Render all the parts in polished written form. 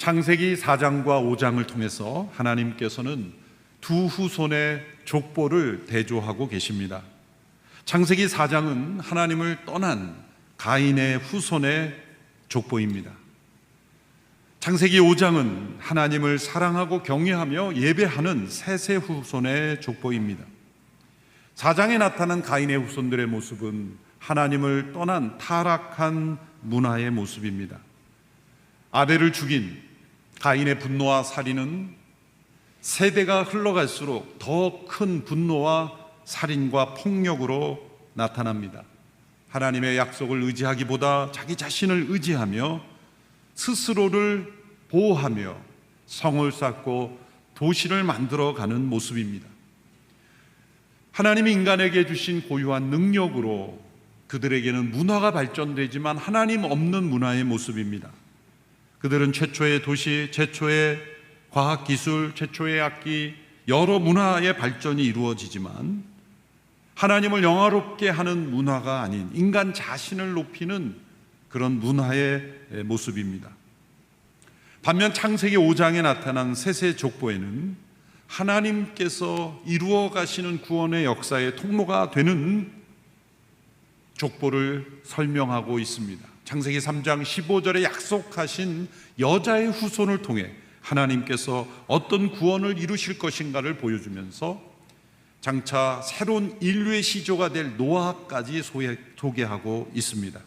창세기 4장과 5장을 통해서 하나님께서는 두 후손의 족보를 대조하고 계십니다. 창세기 4장은 하나님을 떠난 가인의 후손의 족보입니다. 창세기 5장은 하나님을 사랑하고 경외하며 예배하는 셋의 후손의 족보입니다. 4장에 나타난 가인의 후손들의 모습은 하나님을 떠난 타락한 문화의 모습입니다. 아벨을 죽인 가인의 분노와 살인은 세대가 흘러갈수록 더 큰 분노와 살인과 폭력으로 나타납니다. 하나님의 약속을 의지하기보다 자기 자신을 의지하며 스스로를 보호하며 성을 쌓고 도시를 만들어가는 모습입니다. 하나님이 인간에게 주신 고유한 능력으로 그들에게는 문화가 발전되지만 하나님 없는 문화의 모습입니다. 그들은 최초의 도시, 최초의 과학기술, 최초의 악기, 여러 문화의 발전이 이루어지지만 하나님을 영화롭게 하는 문화가 아닌 인간 자신을 높이는 그런 문화의 모습입니다. 반면 창세기 5장에 나타난 셋의 족보에는 하나님께서 이루어 가시는 구원의 역사의 통로가 되는 족보를 설명하고 있습니다. 창세기 3장 15절에 약속하신 여자의 후손을 통해 하나님께서 어떤 구원을 이루실 것인가를 보여주면서 장차 새로운 인류의 시조가 될 노아까지 소개하고 있습니다.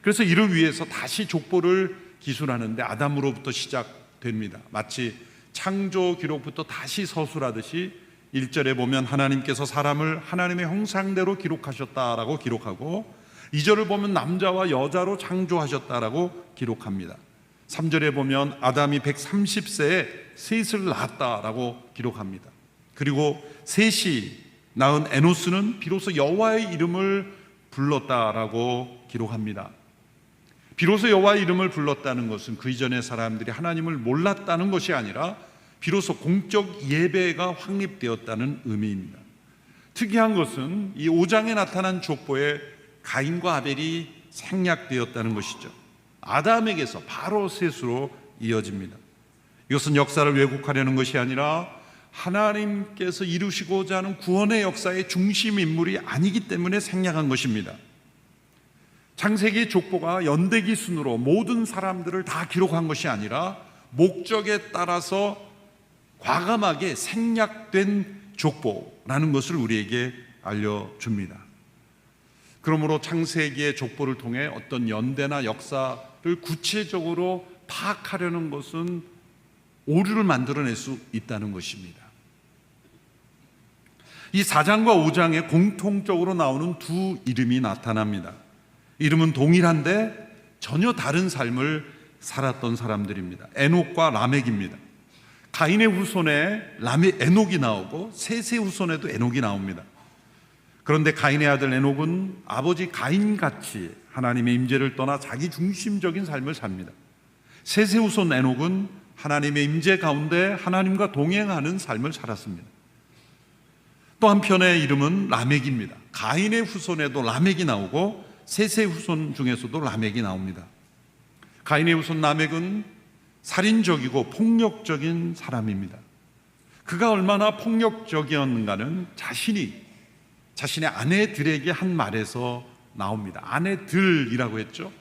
그래서 이를 위해서 다시 족보를 기술하는데 아담으로부터 시작됩니다. 마치 창조 기록부터 다시 서술하듯이 1절에 보면 하나님께서 사람을 하나님의 형상대로 기록하셨다라고 기록하고 2절을 보면 남자와 여자로 창조하셨다라고 기록합니다. 3절에 보면 아담이 130세에 셋을 낳았다라고 기록합니다. 그리고 셋이 낳은 에노스는 비로소 여호와의 이름을 불렀다라고 기록합니다. 비로소 여호와의 이름을 불렀다는 것은 그 이전의 사람들이 하나님을 몰랐다는 것이 아니라 비로소 공적 예배가 확립되었다는 의미입니다. 특이한 것은 이 5장에 나타난 족보에 가인과 아벨이 생략되었다는 것이죠. 아담에게서 바로 셋으로 이어집니다. 이것은 역사를 왜곡하려는 것이 아니라 하나님께서 이루시고자 하는 구원의 역사의 중심 인물이 아니기 때문에 생략한 것입니다. 창세기 족보가 연대기 순으로 모든 사람들을 다 기록한 것이 아니라 목적에 따라서 과감하게 생략된 족보라는 것을 우리에게 알려줍니다. 그러므로 창세기의 족보를 통해 어떤 연대나 역사를 구체적으로 파악하려는 것은 오류를 만들어낼 수 있다는 것입니다. 이 4장과 5장에 공통적으로 나오는 두 이름이 나타납니다. 이름은 동일한데 전혀 다른 삶을 살았던 사람들입니다. 에녹과 라멕입니다. 가인의 후손에 에녹이 나오고 셋의 후손에도 에녹이 나옵니다. 그런데 가인의 아들 에녹은 아버지 가인같이 하나님의 임재를 떠나 자기 중심적인 삶을 삽니다. 셋의 후손 에녹은 하나님의 임재 가운데 하나님과 동행하는 삶을 살았습니다. 또 한편의 이름은 라멕입니다. 가인의 후손에도 라멕이 나오고 셋의 후손 중에서도 라멕이 나옵니다. 가인의 후손 라멕은 살인적이고 폭력적인 사람입니다. 그가 얼마나 폭력적이었는가는 자신의 아내들에게 한 말에서 나옵니다. 아내들이라고 했죠.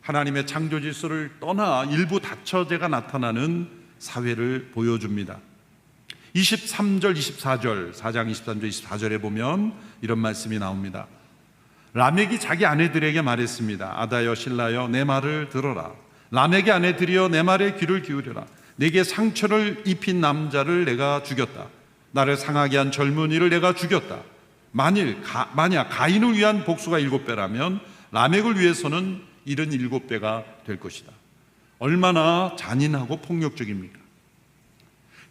하나님의 창조 질서를 떠나 일부 다처제가 나타나는 사회를 보여줍니다. 23절, 24절, 4장 23절, 24절에 보면 이런 말씀이 나옵니다. 라멕이 자기 아내들에게 말했습니다. 아다여 신라여 내 말을 들어라. 라멕의 아내들이여 내 말에 귀를 기울여라. 내게 상처를 입힌 남자를 내가 죽였다. 나를 상하게 한 젊은이를 내가 죽였다. 만약 가인을 위한 복수가 7배라면 라멕을 위해서는 77배가 될 것이다. 얼마나 잔인하고 폭력적입니까?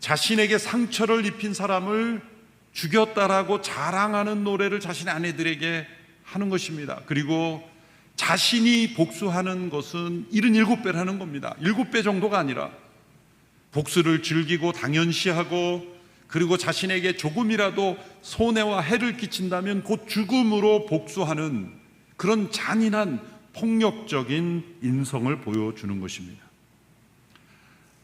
자신에게 상처를 입힌 사람을 죽였다라고 자랑하는 노래를 자신의 아내들에게 하는 것입니다. 그리고 자신이 복수하는 것은 77배라는 겁니다. 7배 정도가 아니라 복수를 즐기고 당연시하고 그리고 자신에게 조금이라도 손해와 해를 끼친다면 곧 죽음으로 복수하는 그런 잔인한 폭력적인 인성을 보여주는 것입니다.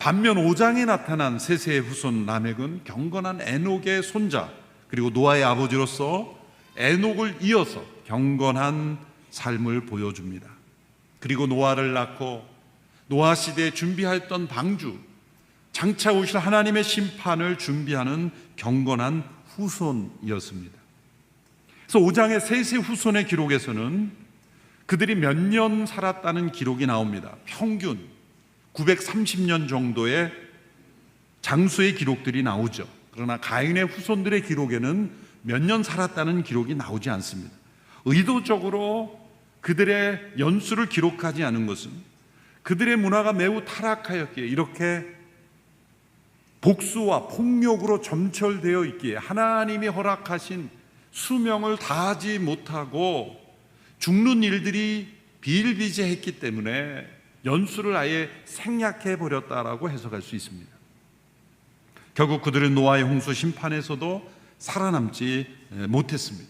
반면 5장에 나타난 셋의 후손 라멕은 경건한 에녹의 손자, 그리고 노아의 아버지로서 에녹을 이어서 경건한 삶을 보여줍니다. 그리고 노아를 낳고 노아 시대에 준비하였던 방주, 장차 오실 하나님의 심판을 준비하는 경건한 후손이었습니다. 그래서 5장의 셋의 후손의 기록에서는 그들이 몇 년 살았다는 기록이 나옵니다. 평균 930년 정도의 장수의 기록들이 나오죠. 그러나 가인의 후손들의 기록에는 몇 년 살았다는 기록이 나오지 않습니다. 의도적으로 그들의 연수를 기록하지 않은 것은 그들의 문화가 매우 타락하였기에, 이렇게 복수와 폭력으로 점철되어 있기에 하나님이 허락하신 수명을 다하지 못하고 죽는 일들이 비일비재했기 때문에 연수를 아예 생략해 버렸다라고 해석할 수 있습니다. 결국 그들은 노아의 홍수 심판에서도 살아남지 못했습니다.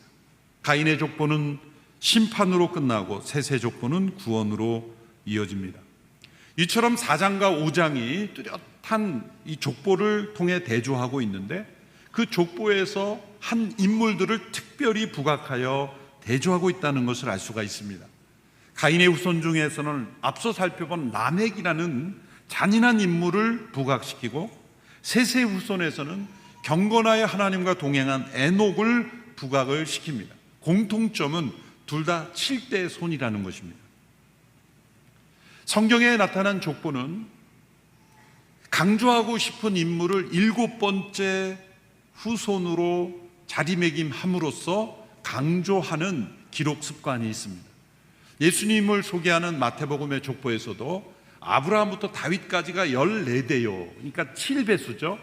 가인의 족보는 심판으로 끝나고 셋의 족보는 구원으로 이어집니다. 이처럼 4장과 5장이 뚜렷한 이 족보를 통해 대조하고 있는데, 그 족보에서 한 인물들을 특별히 부각하여 대조하고 있다는 것을 알 수가 있습니다. 가인의 후손 중에서는 앞서 살펴본 라멕이라는 잔인한 인물을 부각시키고, 셋의 후손에서는 경건하여 하나님과 동행한 에녹을 부각을 시킵니다. 공통점은 둘 다 7대 손이라는 것입니다. 성경에 나타난 족보는 강조하고 싶은 인물을 7번째 후손으로 자리매김함으로써 강조하는 기록 습관이 있습니다. 예수님을 소개하는 마태복음의 족보에서도 아브라함부터 다윗까지가 14대요. 그러니까 7배수죠.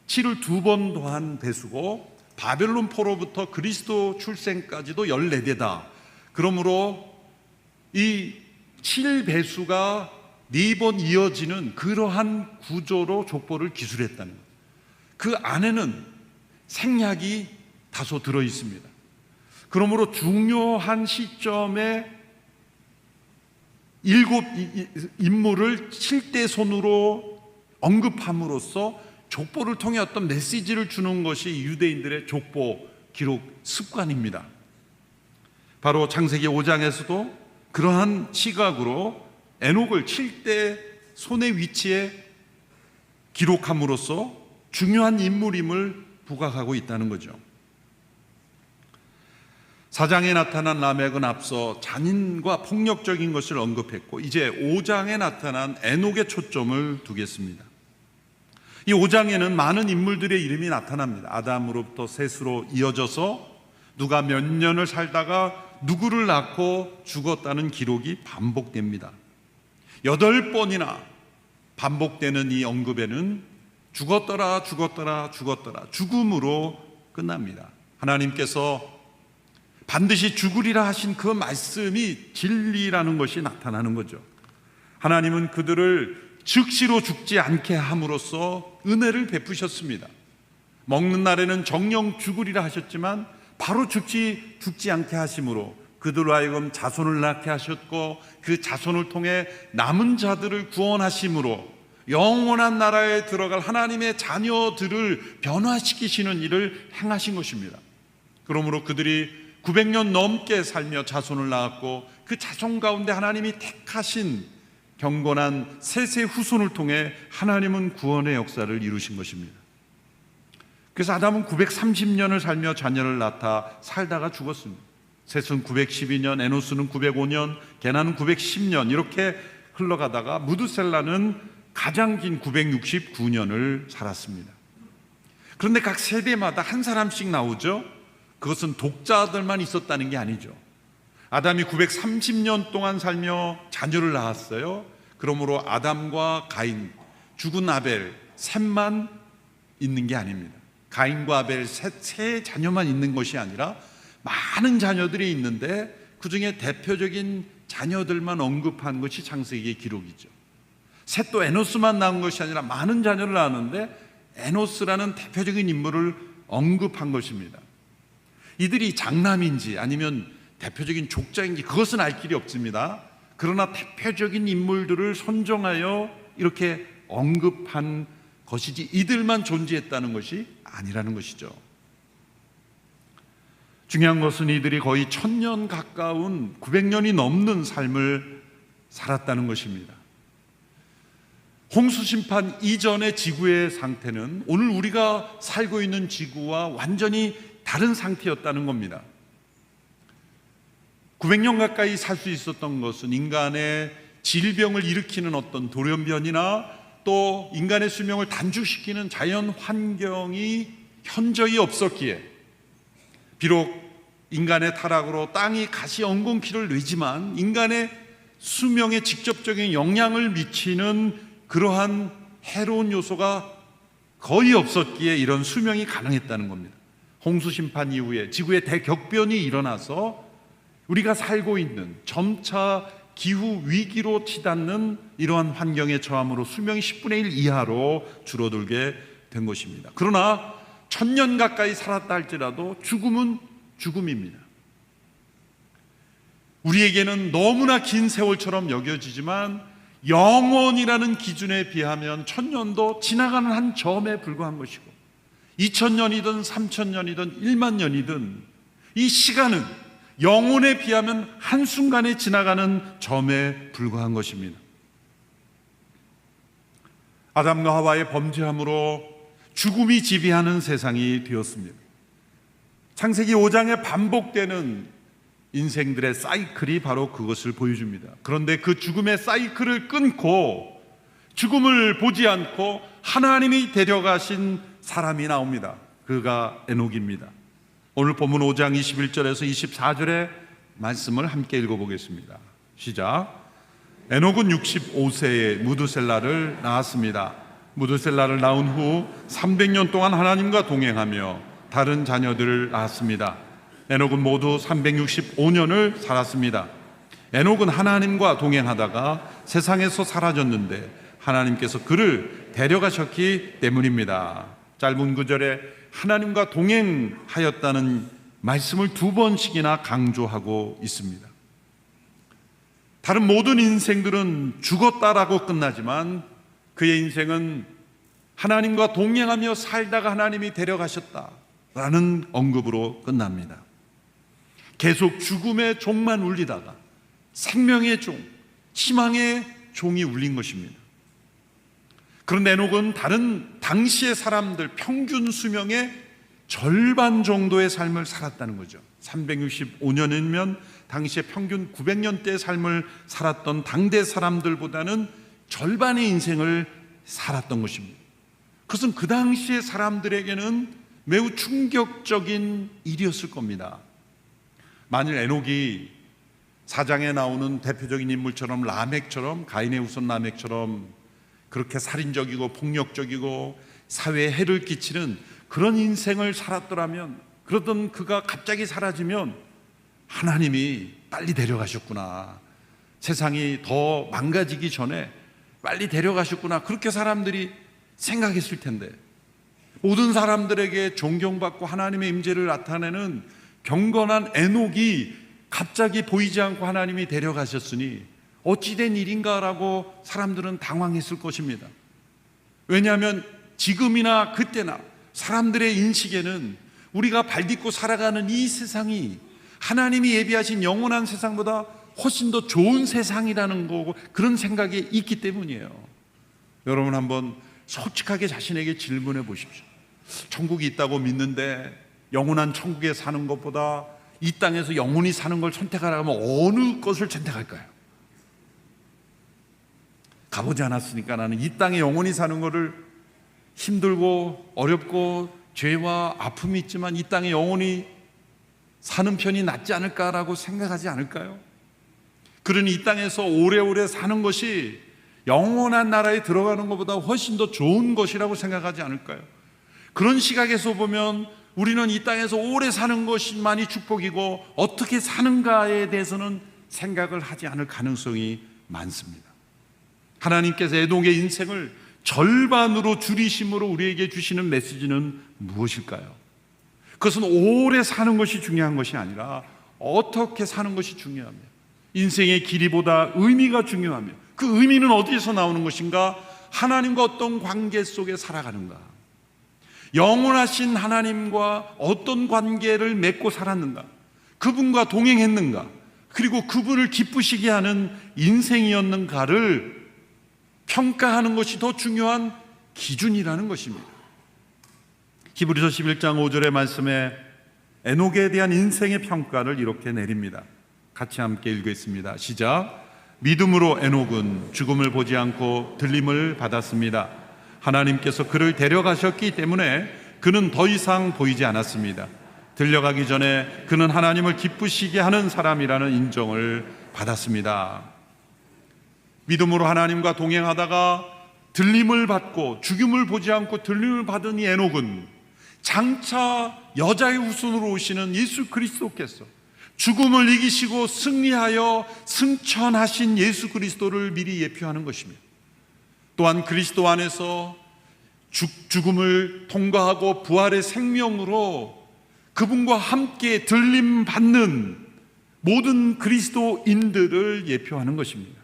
7을 2번 더한 배수고, 바벨론 포로부터 그리스도 출생까지도 14대다. 그러므로 이 7배수가 4번 이어지는 그러한 구조로 족보를 기술했다는 것. 그 안에는 생략이 다소 들어 있습니다. 그러므로 중요한 시점에 7 인물을 7대 손으로 언급함으로써 족보를 통해 어떤 메시지를 주는 것이 유대인들의 족보 기록 습관입니다. 바로 창세기 5장에서도 그러한 시각으로 에녹을 7대 손의 위치에 기록함으로써 중요한 인물임을 부각하고 있다는 거죠. 4장에 나타난 라멕은 앞서 잔인과 폭력적인 것을 언급했고, 이제 5장에 나타난 에녹의 초점을 두겠습니다. 이 5장에는 많은 인물들의 이름이 나타납니다. 아담으로부터 셋으로 이어져서 누가 몇 년을 살다가 누구를 낳고 죽었다는 기록이 반복됩니다. 8번이나 반복되는 이 언급에는 죽었더라, 죽었더라, 죽었더라, 죽음으로 끝납니다. 하나님께서 반드시 죽으리라 하신 그 말씀이 진리라는 것이 나타나는 거죠. 하나님은 그들을 즉시로 죽지 않게 함으로써 은혜를 베푸셨습니다. 먹는 날에는 정령 죽으리라 하셨지만 바로 죽지 않게 하심으로 그들로 하여금 자손을 낳게 하셨고, 그 자손을 통해 남은 자들을 구원하심으로 영원한 나라에 들어갈 하나님의 자녀들을 변화시키시는 일을 행하신 것입니다. 그러므로 그들이 900년 넘게 살며 자손을 낳았고, 그 자손 가운데 하나님이 택하신 경건한 셋의 후손을 통해 하나님은 구원의 역사를 이루신 것입니다. 그래서 아담은 930년을 살며 자녀를 낳다 살다가 죽었습니다. 셋은 912년, 에노스는 905년, 게나는 910년 이렇게 흘러가다가 무드셀라는 가장 긴 969년을 살았습니다. 그런데 각 세대마다 한 사람씩 나오죠. 그것은 독자들만 있었다는 게 아니죠. 아담이 930년 동안 살며 자녀를 낳았어요. 그러므로 아담과 가인, 죽은 아벨, 셋만 있는 게 아닙니다. 가인과 아벨 세 자녀만 있는 것이 아니라 많은 자녀들이 있는데 그 중에 대표적인 자녀들만 언급한 것이 창세기의 기록이죠. 셋도 에노스만 낳은 것이 아니라 많은 자녀를 낳았는데 에노스라는 대표적인 인물을 언급한 것입니다. 이들이 장남인지 아니면 대표적인 족자인지 그것은 알 길이 없습니다. 그러나 대표적인 인물들을 선정하여 이렇게 언급한 것이지 이들만 존재했다는 것이 아니라는 것이죠. 중요한 것은 이들이 거의 1000년 가까운 900년이 넘는 삶을 살았다는 것입니다. 홍수 심판 이전의 지구의 상태는 오늘 우리가 살고 있는 지구와 완전히 다른 상태였다는 겁니다. 900년 가까이 살 수 있었던 것은 인간의 질병을 일으키는 어떤 돌연변이나 또 인간의 수명을 단축시키는 자연 환경이 현저히 없었기에, 비록 인간의 타락으로 땅이 가시 엉겅퀴를 내지만 인간의 수명에 직접적인 영향을 미치는 그러한 해로운 요소가 거의 없었기에 이런 수명이 가능했다는 겁니다. 홍수 심판 이후에 지구의 대격변이 일어나서 우리가 살고 있는 점차 기후 위기로 치닫는 이러한 환경에 처함으로 수명이 10분의 1 이하로 줄어들게 된 것입니다. 그러나 1000년 가까이 살았다 할지라도 죽음은 죽음입니다. 우리에게는 너무나 긴 세월처럼 여겨지지만 영원이라는 기준에 비하면 1000년도 지나가는 한 점에 불과한 것이고, 2000년이든 3000년이든 10000년이든 이 시간은 영혼에 비하면 한순간에 지나가는 점에 불과한 것입니다. 아담과 하와의 범죄함으로 죽음이 지배하는 세상이 되었습니다. 창세기 5장에 반복되는 인생들의 사이클이 바로 그것을 보여줍니다. 그런데 그 죽음의 사이클을 끊고 죽음을 보지 않고 하나님이 데려가신 사람이 나옵니다. 그가 에녹입니다. 오늘 본문 5장 21절에서 24절의 말씀을 함께 읽어보겠습니다. 시작. 에녹은 65세에 무드셀라를 낳았습니다. 무드셀라를 낳은 후 300년 동안 하나님과 동행하며 다른 자녀들을 낳았습니다. 에녹은 모두 365년을 살았습니다. 에녹은 하나님과 동행하다가 세상에서 사라졌는데 하나님께서 그를 데려가셨기 때문입니다. 짧은 구절에 하나님과 동행하였다는 말씀을 2번씩이나 강조하고 있습니다. 다른 모든 인생들은 죽었다라고 끝나지만 그의 인생은 하나님과 동행하며 살다가 하나님이 데려가셨다라는 언급으로 끝납니다. 계속 죽음의 종만 울리다가 생명의 종, 희망의 종이 울린 것입니다. 그런데 에녹은 다른 당시의 사람들 평균 수명의 절반 정도의 삶을 살았다는 거죠. 365년이면 당시에 평균 900년대의 삶을 살았던 당대 사람들보다는 절반의 인생을 살았던 것입니다. 그것은 그 당시의 사람들에게는 매우 충격적인 일이었을 겁니다. 만일 에녹이 4장에 나오는 대표적인 인물처럼 라멕처럼, 가인의 후손 라멕처럼 그렇게 살인적이고 폭력적이고 사회에 해를 끼치는 그런 인생을 살았더라면, 그러던 그가 갑자기 사라지면 하나님이 빨리 데려가셨구나, 세상이 더 망가지기 전에 빨리 데려가셨구나, 그렇게 사람들이 생각했을 텐데, 모든 사람들에게 존경받고 하나님의 임재를 나타내는 경건한 에녹이 갑자기 보이지 않고 하나님이 데려가셨으니 어찌된 일인가라고 사람들은 당황했을 것입니다. 왜냐하면 지금이나 그때나 사람들의 인식에는 우리가 발딛고 살아가는 이 세상이 하나님이 예비하신 영원한 세상보다 훨씬 더 좋은 세상이라는 거고, 그런 생각이 있기 때문이에요. 여러분 한번 솔직하게 자신에게 질문해 보십시오. 천국이 있다고 믿는데 영원한 천국에 사는 것보다 이 땅에서 영원히 사는 걸 선택하라면 어느 것을 선택할까요? 가보지 않았으니까 나는 이 땅에 영원히 사는 것을 힘들고 어렵고 죄와 아픔이 있지만 이 땅에 영원히 사는 편이 낫지 않을까라고 생각하지 않을까요? 그러니 이 땅에서 오래오래 사는 것이 영원한 나라에 들어가는 것보다 훨씬 더 좋은 것이라고 생각하지 않을까요? 그런 시각에서 보면 우리는 이 땅에서 오래 사는 것만이 축복이고 어떻게 사는가에 대해서는 생각을 하지 않을 가능성이 많습니다. 하나님께서 에녹의 인생을 절반으로 줄이심으로 우리에게 주시는 메시지는 무엇일까요? 그것은 오래 사는 것이 중요한 것이 아니라 어떻게 사는 것이 중요하며 인생의 길이보다 의미가 중요하며, 그 의미는 어디에서 나오는 것인가? 하나님과 어떤 관계 속에 살아가는가? 영원하신 하나님과 어떤 관계를 맺고 살았는가? 그분과 동행했는가? 그리고 그분을 기쁘시게 하는 인생이었는가를 평가하는 것이 더 중요한 기준이라는 것입니다. 히브리서 11장 5절의 말씀에 에녹에 대한 인생의 평가를 이렇게 내립니다. 같이 함께 읽겠습니다. 시작. 믿음으로 에녹은 죽음을 보지 않고 들림을 받았습니다. 하나님께서 그를 데려가셨기 때문에 그는 더 이상 보이지 않았습니다. 들려가기 전에 그는 하나님을 기쁘시게 하는 사람이라는 인정을 받았습니다. 믿음으로 하나님과 동행하다가 들림을 받고 죽음을 보지 않고 들림을 받은 이 에녹은 장차 여자의 후손으로 오시는 예수 그리스도께서 죽음을 이기시고 승리하여 승천하신 예수 그리스도를 미리 예표하는 것입니다. 또한 그리스도 안에서 죽음을 통과하고 부활의 생명으로 그분과 함께 들림 받는 모든 그리스도인들을 예표하는 것입니다.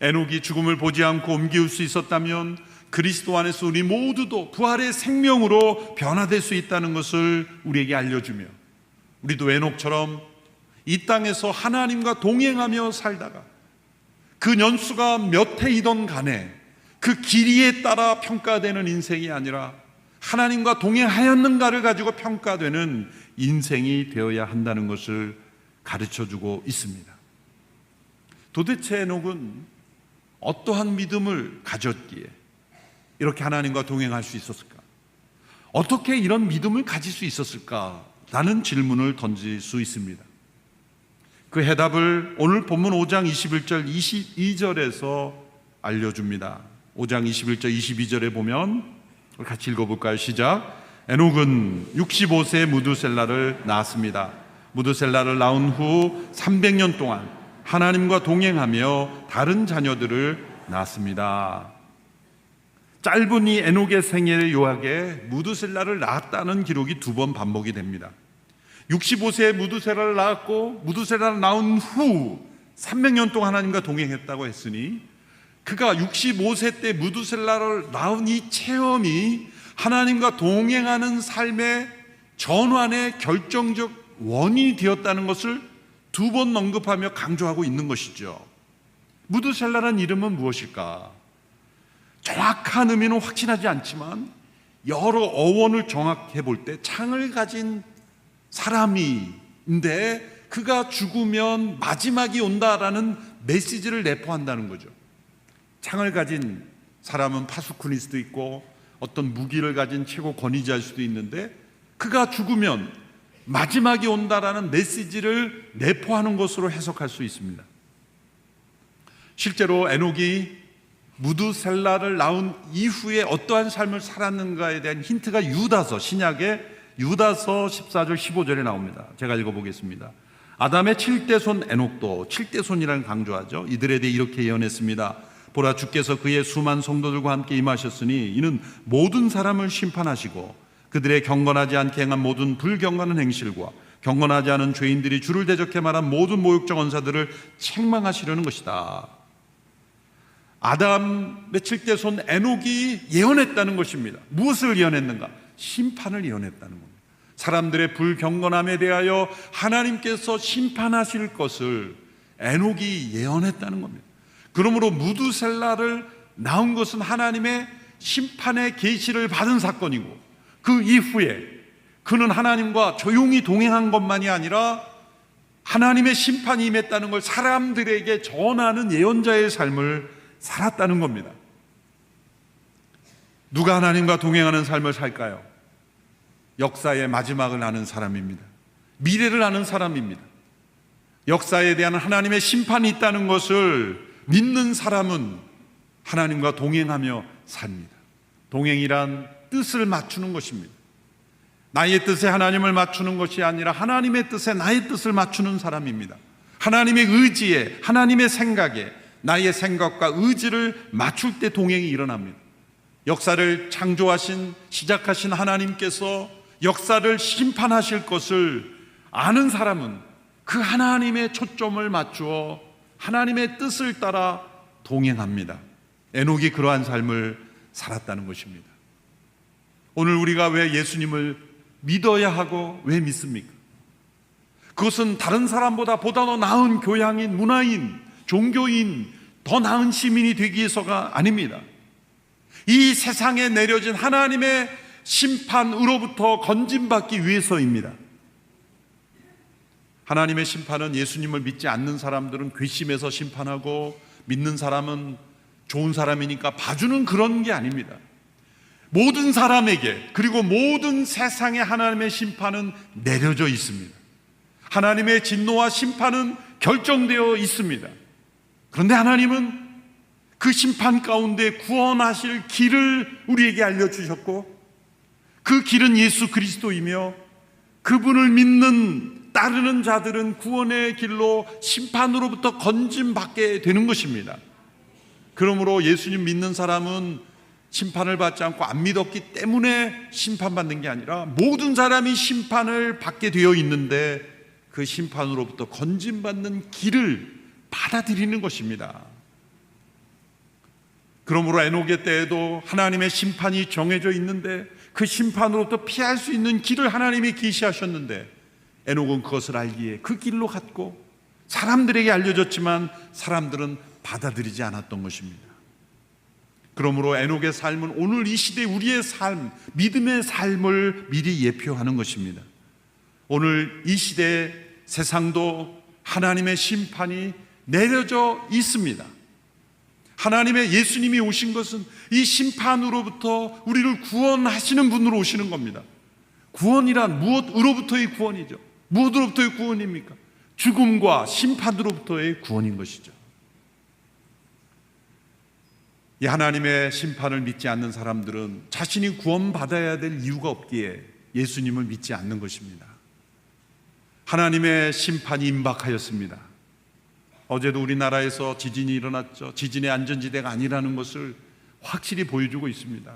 에녹이 죽음을 보지 않고 옮길 수 있었다면 그리스도 안에서 우리 모두도 부활의 생명으로 변화될 수 있다는 것을 우리에게 알려주며, 우리도 에녹처럼 이 땅에서 하나님과 동행하며 살다가 그 연수가 몇 해이던 간에 그 길이에 따라 평가되는 인생이 아니라 하나님과 동행하였는가를 가지고 평가되는 인생이 되어야 한다는 것을 가르쳐주고 있습니다. 도대체 에녹은 어떠한 믿음을 가졌기에 이렇게 하나님과 동행할 수 있었을까? 어떻게 이런 믿음을 가질 수 있었을까? 라는 질문을 던질 수 있습니다. 그 해답을 오늘 본문 5장 21절 22절에서 알려줍니다. 5장 21절 22절에 보면 같이 읽어볼까요? 시작. 에녹은 65세에 무두셀라를 낳았습니다. 무두셀라를 낳은 후 300년 동안 하나님과 동행하며 다른 자녀들을 낳았습니다. 짧은 이 에녹의 생애 요약에 무두셀라를 낳았다는 기록이 2번 반복이 됩니다. 65세에 무두셀라를 낳았고 무두셀라를 낳은 후 300년 동안 하나님과 동행했다고 했으니 그가 65세 때 무두셀라를 낳은 이 체험이 하나님과 동행하는 삶의 전환의 결정적 원인이 되었다는 것을 2번 언급하며 강조하고 있는 것이죠. 무두셀라라는 이름은 무엇일까? 정확한 의미는 확신하지 않지만 여러 어원을 정확해 볼 때 창을 가진 사람인데 그가 죽으면 마지막이 온다라는 메시지를 내포한다는 거죠. 창을 가진 사람은 파수꾼일 수도 있고 어떤 무기를 가진 최고 권위자일 수도 있는데 그가 죽으면 마지막이 온다라는 메시지를 내포하는 것으로 해석할 수 있습니다. 실제로 에녹이 무두셀라를 낳은 이후에 어떠한 삶을 살았는가에 대한 힌트가 유다서, 신약의 유다서 14절 15절에 나옵니다. 제가 읽어보겠습니다. 아담의 7대손 에녹도 7대손이라는 강조하죠. 이들에 대해 이렇게 예언했습니다. 보라, 주께서 그의 수많은 성도들과 함께 임하셨으니 이는 모든 사람을 심판하시고 그들의 경건하지 않게 행한 모든 불경건한 행실과 경건하지 않은 죄인들이 주를 대적해 말한 모든 모욕적 언사들을 책망하시려는 것이다. 아담의 7대손 에녹이 예언했다는 것입니다. 무엇을 예언했는가? 심판을 예언했다는 겁니다. 사람들의 불경건함에 대하여 하나님께서 심판하실 것을 에녹이 예언했다는 겁니다. 그러므로 무두셀라를 낳은 것은 하나님의 심판의 계시를 받은 사건이고 그 이후에 그는 하나님과 조용히 동행한 것만이 아니라 하나님의 심판이 임했다는 걸 사람들에게 전하는 예언자의 삶을 살았다는 겁니다. 누가 하나님과 동행하는 삶을 살까요? 역사의 마지막을 아는 사람입니다. 미래를 아는 사람입니다. 역사에 대한 하나님의 심판이 있다는 것을 믿는 사람은 하나님과 동행하며 삽니다. 동행이란 뜻을 맞추는 것입니다. 나의 뜻에 하나님을 맞추는 것이 아니라 하나님의 뜻에 나의 뜻을 맞추는 사람입니다. 하나님의 의지에, 하나님의 생각에 나의 생각과 의지를 맞출 때 동행이 일어납니다. 역사를 창조하신, 시작하신 하나님께서 역사를 심판하실 것을 아는 사람은 그 하나님의 초점을 맞추어 하나님의 뜻을 따라 동행합니다. 에녹이 그러한 삶을 살았다는 것입니다. 오늘 우리가 왜 예수님을 믿어야 하고 왜 믿습니까? 그것은 다른 사람보다 보다 더 나은 교양인, 문화인, 종교인, 더 나은 시민이 되기 위해서가 아닙니다. 이 세상에 내려진 하나님의 심판으로부터 건진받기 위해서입니다. 하나님의 심판은 예수님을 믿지 않는 사람들은 괘씸해서 심판하고, 믿는 사람은 좋은 사람이니까 봐주는 그런 게 아닙니다. 모든 사람에게, 그리고 모든 세상에 하나님의 심판은 내려져 있습니다. 하나님의 진노와 심판은 결정되어 있습니다. 그런데 하나님은 그 심판 가운데 구원하실 길을 우리에게 알려주셨고, 그 길은 예수 그리스도이며, 그분을 믿는, 따르는 자들은 구원의 길로 심판으로부터 건짐받게 되는 것입니다. 그러므로 예수님 믿는 사람은 심판을 받지 않고 안 믿었기 때문에 심판받는 게 아니라 모든 사람이 심판을 받게 되어 있는데 그 심판으로부터 건짐받는 길을 받아들이는 것입니다. 그러므로 에녹의 때에도 하나님의 심판이 정해져 있는데 그 심판으로부터 피할 수 있는 길을 하나님이 계시하셨는데, 에녹은 그것을 알기에 그 길로 갔고, 사람들에게 알려졌지만 사람들은 받아들이지 않았던 것입니다. 그러므로 에녹의 삶은 오늘 이 시대 우리의 삶, 믿음의 삶을 미리 예표하는 것입니다. 오늘 이 시대 세상도 하나님의 심판이 내려져 있습니다. 하나님의 예수님이 오신 것은 이 심판으로부터 우리를 구원하시는 분으로 오시는 겁니다. 구원이란 무엇으로부터의 구원이죠? 무엇으로부터의 구원입니까? 죽음과 심판으로부터의 구원인 것이죠. 이 하나님의 심판을 믿지 않는 사람들은 자신이 구원받아야 될 이유가 없기에 예수님을 믿지 않는 것입니다. 하나님의 심판이 임박하였습니다. 어제도 우리나라에서 지진이 일어났죠. 지진의 안전지대가 아니라는 것을 확실히 보여주고 있습니다.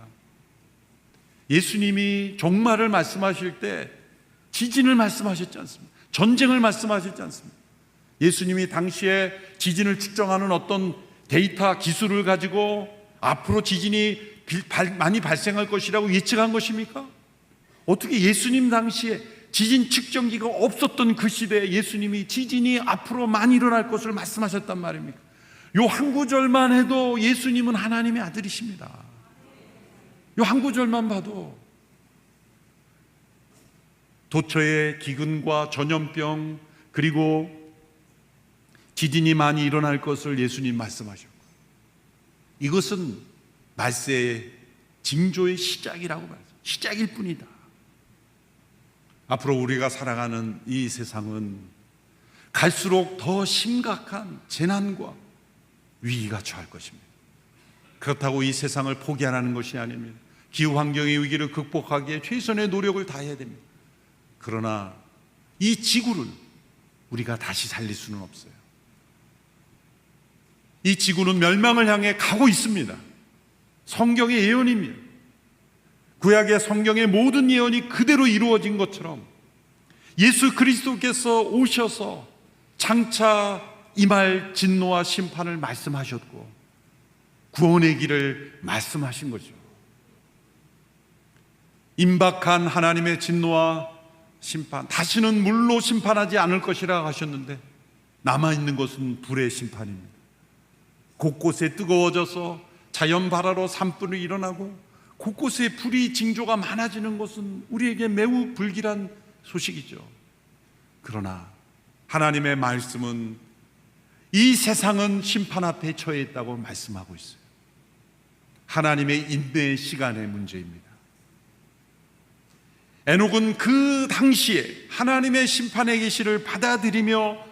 예수님이 종말을 말씀하실 때 지진을 말씀하셨지 않습니까? 전쟁을 말씀하셨지 않습니까? 예수님이 당시에 지진을 측정하는 어떤 데이터 기술을 가지고 앞으로 지진이 많이 발생할 것이라고 예측한 것입니까? 어떻게 예수님 당시에 지진 측정기가 없었던 그 시대에 예수님이 지진이 앞으로 많이 일어날 것을 말씀하셨단 말입니까? 요 한 구절만 해도 예수님은 하나님의 아들이십니다. 요 한 구절만 봐도 도처의 기근과 전염병, 그리고 지진이 많이 일어날 것을 예수님 말씀하셨고, 이것은 말세의 징조의 시작이라고 말해요. 시작일 뿐이다. 앞으로 우리가 살아가는 이 세상은 갈수록 더 심각한 재난과 위기가 처할 것입니다. 그렇다고 이 세상을 포기하라는 것이 아닙니다. 기후환경의 위기를 극복하기에 최선의 노력을 다해야 됩니다. 그러나 이 지구를 우리가 다시 살릴 수는 없어요. 이 지구는 멸망을 향해 가고 있습니다. 성경의 예언입니다. 구약의 성경의 모든 예언이 그대로 이루어진 것처럼 예수 그리스도께서 오셔서 장차 임할 진노와 심판을 말씀하셨고 구원의 길을 말씀하신 거죠. 임박한 하나님의 진노와 심판, 다시는 물로 심판하지 않을 것이라 하셨는데 남아있는 것은 불의 심판입니다. 곳곳에 뜨거워져서 자연 발화로 산불이 일어나고 곳곳에 불이 징조가 많아지는 것은 우리에게 매우 불길한 소식이죠. 그러나 하나님의 말씀은 이 세상은 심판 앞에 처해 있다고 말씀하고 있어요. 하나님의 인내의 시간의 문제입니다. 에녹은 그 당시에 하나님의 심판의 계시를 받아들이며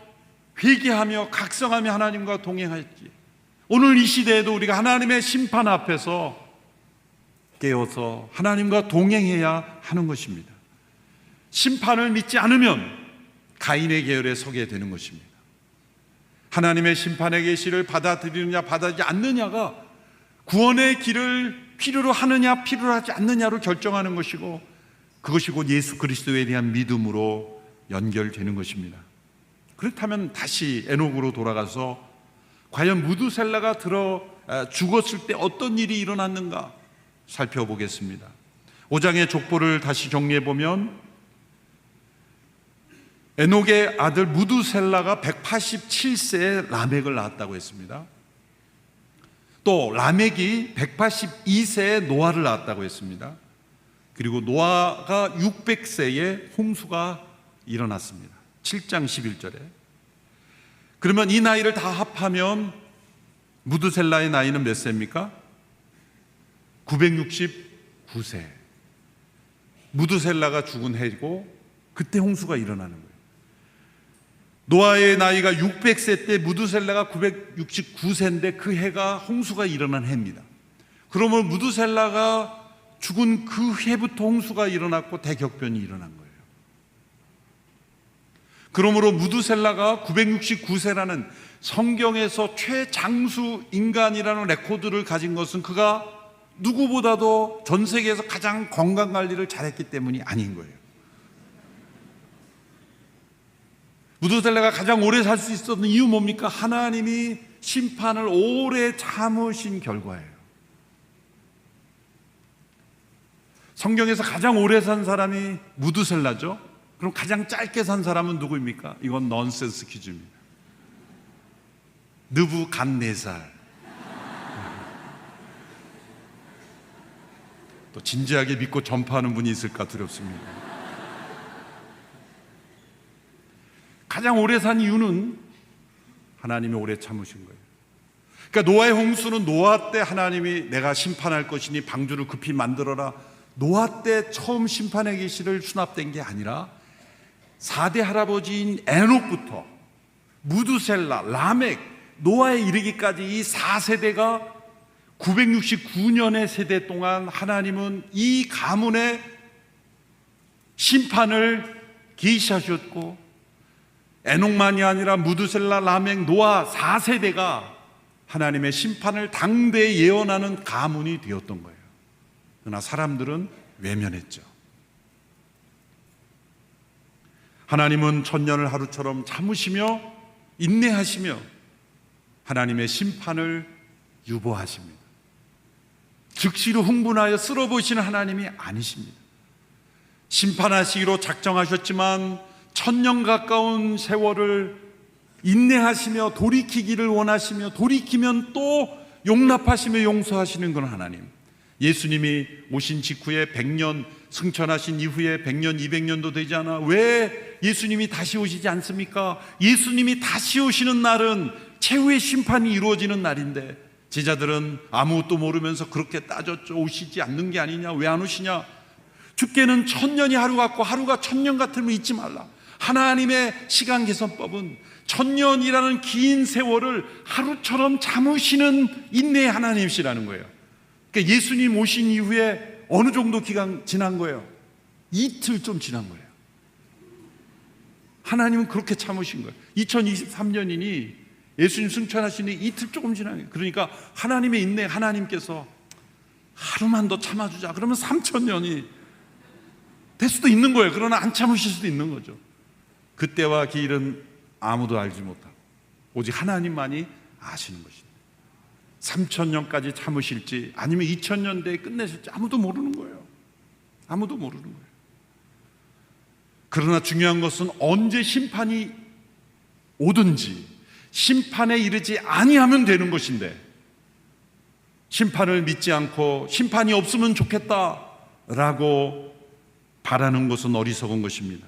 회개하며 각성하며 하나님과 동행했지, 오늘 이 시대에도 우리가 하나님의 심판 앞에서 깨어서 하나님과 동행해야 하는 것입니다. 심판을 믿지 않으면 가인의 계열에 서게 되는 것입니다. 하나님의 심판의 계시를 받아들이느냐 받아들이지 않느냐가 구원의 길을 필요로 하느냐 필요로 하지 않느냐로 결정하는 것이고, 그것이 곧 예수 그리스도에 대한 믿음으로 연결되는 것입니다. 그렇다면 다시 에녹으로 돌아가서 과연 무두셀라가 죽었을 때 어떤 일이 일어났는가 살펴보겠습니다. 5장의 족보를 다시 정리해 보면 에녹의 아들 무두셀라가 187세에 라멕을 낳았다고 했습니다. 또 라멕이 182세에 노아를 낳았다고 했습니다. 그리고 노아가 600세에 홍수가 일어났습니다. 7장 11절에. 그러면 이 나이를 다 합하면 무두셀라의 나이는 몇 세입니까? 969세. 무두셀라가 죽은 해고 그때 홍수가 일어나는 거예요. 노아의 나이가 600세 때 무두셀라가 969세인데 그 해가 홍수가 일어난 해입니다. 그러면 무두셀라가 죽은 그 해부터 홍수가 일어났고 대격변이 일어난 거예요. 그러므로 무두셀라가 969세라는 성경에서 최장수 인간이라는 레코드를 가진 것은 그가 누구보다도 전 세계에서 가장 건강관리를 잘했기 때문이 아닌 거예요. 무두셀라가 가장 오래 살 수 있었던 이유 뭡니까? 하나님이 심판을 오래 참으신 결과예요. 성경에서 가장 오래 산 사람이 무두셀라죠. 그럼 가장 짧게 산 사람은 누구입니까? 이건 넌센스 퀴즈입니다. 느부갓네살. 또 진지하게 믿고 전파하는 분이 있을까 두렵습니다. 가장 오래 산 이유는 하나님이 오래 참으신 거예요. 그러니까 노아의 홍수는 노아 때 하나님이 내가 심판할 것이니 방주를 급히 만들어라, 노아 때 처음 심판의 계시를 수납된 게 아니라 4대 할아버지인 에녹부터 무두셀라, 라멕, 노아에 이르기까지 이 4세대가 969년의 세대 동안 하나님은 이 가문의 심판을 계시하셨고, 에녹만이 아니라 무두셀라, 라멕, 노아 4세대가 하나님의 심판을 당대에 예언하는 가문이 되었던 거예요. 그러나 사람들은 외면했죠. 하나님은 천년을 하루처럼 참으시며 인내하시며 하나님의 심판을 유보하십니다. 즉시로 흥분하여 쓸어보시는 하나님이 아니십니다. 심판하시기로 작정하셨지만 천년 가까운 세월을 인내하시며 돌이키기를 원하시며 돌이키면 또 용납하시며 용서하시는 건 하나님. 예수님이 오신 직후에 100년 승천하신 이후에 100년 200년도 되지 않아 왜 예수님이 다시 오시지 않습니까? 예수님이 다시 오시는 날은 최후의 심판이 이루어지는 날인데 제자들은 아무것도 모르면서 그렇게 따졌죠. 오시지 않는 게 아니냐, 왜 안 오시냐. 주께는 천년이 하루 같고 하루가 천년 같음을 잊지 말라. 하나님의 시간 계산법은 천년이라는 긴 세월을 하루처럼 참으시는 인내의 하나님이시라는 거예요. 그러니까 예수님 오신 이후에 어느 정도 기간 지난 거예요? 이틀 좀 지난 거예요. 하나님은 그렇게 참으신 거예요. 2023년이니 예수님 승천하시니 이틀 조금 지난 거예요. 그러니까 하나님의 인내, 하나님께서 하루만 더 참아주자 그러면 3,000년이 될 수도 있는 거예요. 그러나 안 참으실 수도 있는 거죠. 그때와 길은 아무도 알지 못하고 오직 하나님만이 아시는 것입니다. 3,000년까지 참으실지 아니면 2,000년대에 끝내실지 아무도 모르는 거예요. 아무도 모르는 거예요. 그러나 중요한 것은 언제 심판이 오든지 심판에 이르지 아니하면 되는 것인데, 심판을 믿지 않고 심판이 없으면 좋겠다라고 바라는 것은 어리석은 것입니다.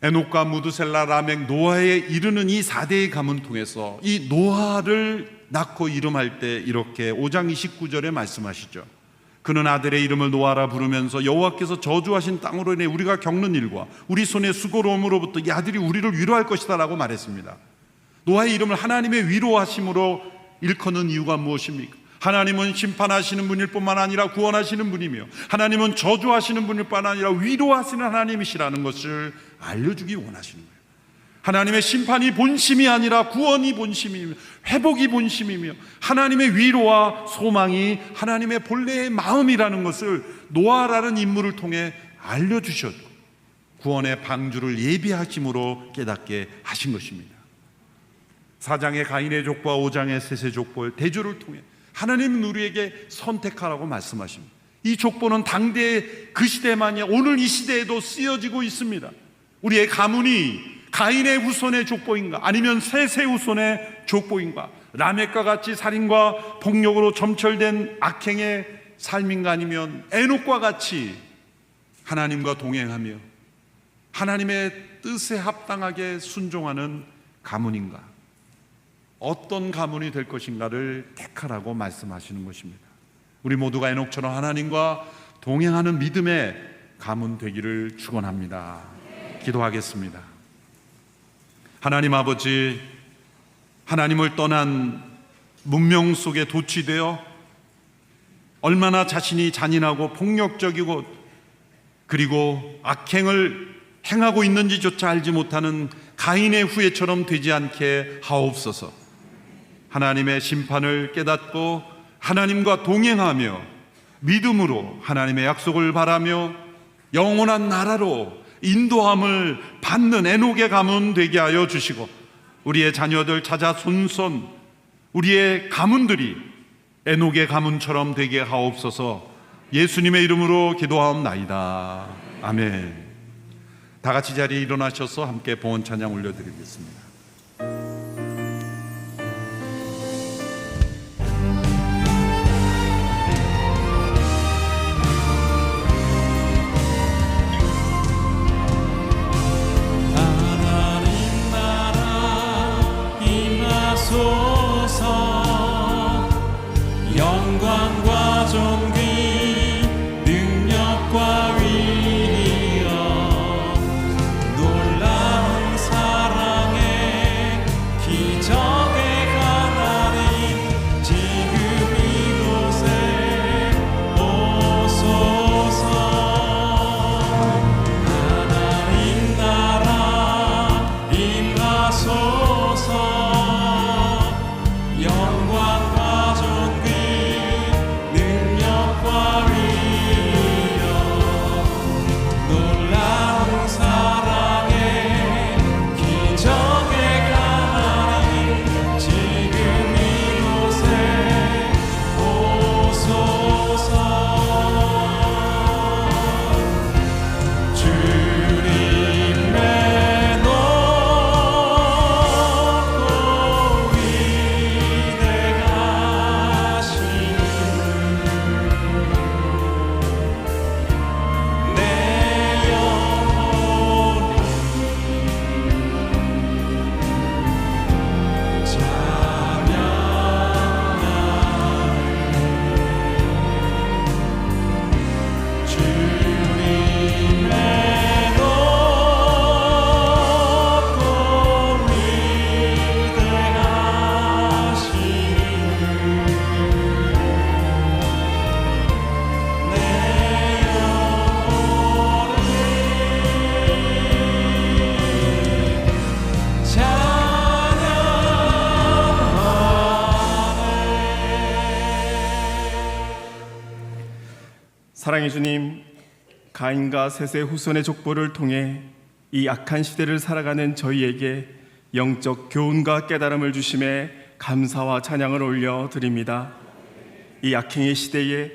에녹과 무두셀라, 라멕, 노아에 이르는 이 4대의 가문 통해서 이 노아를 낳고 이름할 때 이렇게 5장 29절에 말씀하시죠. 그는 아들의 이름을 노아라 부르면서 여호와께서 저주하신 땅으로 인해 우리가 겪는 일과 우리 손의 수고로움으로부터 이 아들이 우리를 위로할 것이다 라고 말했습니다. 노아의 이름을 하나님의 위로하심으로 일컫는 이유가 무엇입니까? 하나님은 심판하시는 분일 뿐만 아니라 구원하시는 분이며 하나님은 저주하시는 분일 뿐만 아니라 위로하시는 하나님이시라는 것을 알려주기 원하시는 거예요. 하나님의 심판이 본심이 아니라 구원이 본심이며 회복이 본심이며 하나님의 위로와 소망이 하나님의 본래의 마음이라는 것을 노아라는 인물을 통해 알려주셨고 구원의 방주를 예비하심으로 깨닫게 하신 것입니다. 4장의 가인의 족보와 5장의 셋의 족보의 대조를 통해 하나님은 우리에게 선택하라고 말씀하십니다. 이 족보는 당대 그 시대만이 오늘 이 시대에도 쓰여지고 있습니다. 우리의 가문이 가인의 후손의 족보인가, 아니면 셋의 후손의 족보인가, 라멕과 같이 살인과 폭력으로 점철된 악행의 삶인가, 아니면 에녹과 같이 하나님과 동행하며 하나님의 뜻에 합당하게 순종하는 가문인가, 어떤 가문이 될 것인가를 택하라고 말씀하시는 것입니다. 우리 모두가 에녹처럼 하나님과 동행하는 믿음의 가문 되기를 축원합니다. 기도하겠습니다. 하나님 아버지, 하나님을 떠난 문명 속에 도취되어 얼마나 자신이 잔인하고 폭력적이고 그리고 악행을 행하고 있는지조차 알지 못하는 가인의 후예처럼 되지 않게 하옵소서. 하나님의 심판을 깨닫고 하나님과 동행하며 믿음으로 하나님의 약속을 바라며 영원한 나라로 인도함을 받는 에녹의 가문 되게 하여 주시고, 우리의 자녀들 자자손손 우리의 가문들이 에녹의 가문처럼 되게 하옵소서. 예수님의 이름으로 기도하옵나이다. 아멘. 다 같이 자리에 일어나셔서 함께 봉헌 찬양 올려드리겠습니다. 영광과 존귀 능력과 위력 놀라운 사랑의 기적의 하나님 지금 이곳에 오소서. 하나님 나라 임하소서. 영광과 존귀 능력과 위력 놀라운 사랑의 기적의 하나님 지금 이곳에 오소서. 주님의 높고 위대하시니 내 영혼이 찬양하네. 주님의 높고 위대하시니 내 사랑의 주님, 가인과 셋의 후손의 족보를 통해 이 악한 시대를 살아가는 저희에게 영적 교훈과 깨달음을 주심에 감사와 찬양을 올려드립니다. 이 악행의 시대에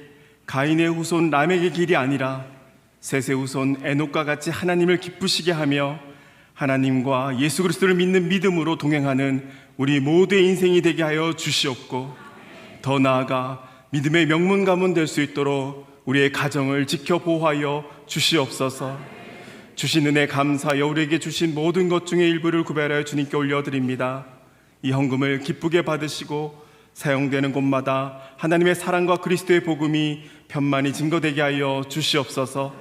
가인의 후손 라멕의 길이 아니라 셋의 후손 에녹과 같이 하나님을 기쁘시게 하며 하나님과 예수 그리스도를 믿는 믿음으로 동행하는 우리 모두의 인생이 되게 하여 주시옵고, 더 나아가 믿음의 명문 가문 될 수 있도록 우리의 가정을 지켜 보호하여 주시옵소서. 주신 은혜 감사하여 우리에게 주신 모든 것 중에 일부를 구별하여 주님께 올려드립니다. 이 헌금을 기쁘게 받으시고 사용되는 곳마다 하나님의 사랑과 그리스도의 복음이 편만히 증거되게 하여 주시옵소서.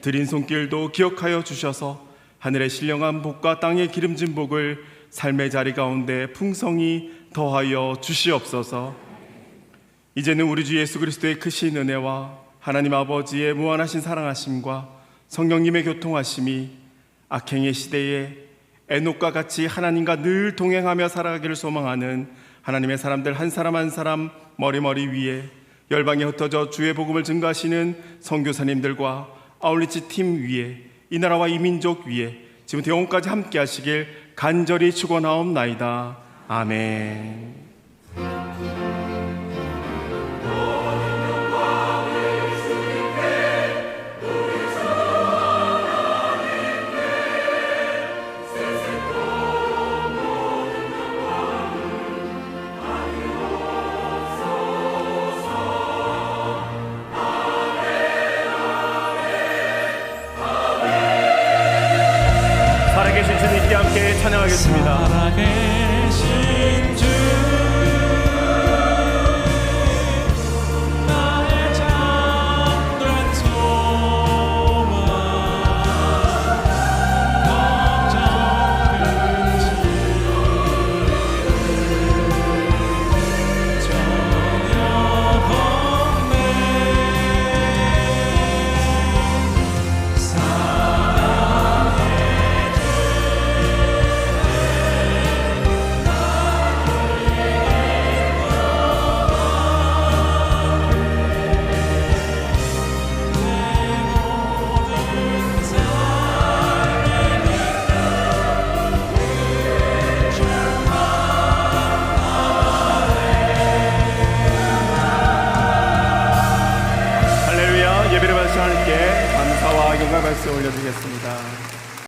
드린 손길도 기억하여 주셔서 하늘의 신령한 복과 땅의 기름진 복을 삶의 자리 가운데 풍성히 더하여 주시옵소서. 이제는 우리 주 예수 그리스도의 크신 은혜와 하나님 아버지의 무한하신 사랑하심과 성령님의 교통하심이 악행의 시대에 에녹과 같이 하나님과 늘 동행하며 살아가기를 소망하는 하나님의 사람들 한 사람 한 사람 머리머리 위에 열방에 흩어져 주의 복음을 증거하시는 선교사님들과 아울리치 팀 위에 이 나라와 이 민족 위에 지금 영원까지 함께 하시길 간절히 축원하옵나이다. 아멘. 살아계신 주님께 함께 찬양하겠습니다. 살아계신 주 나의 잠든 소망 걱정 끝이 전혀 없네. 할렐루야. 예배를 받으신 하나님께 감사와 영광 말씀 올려드리겠습니다.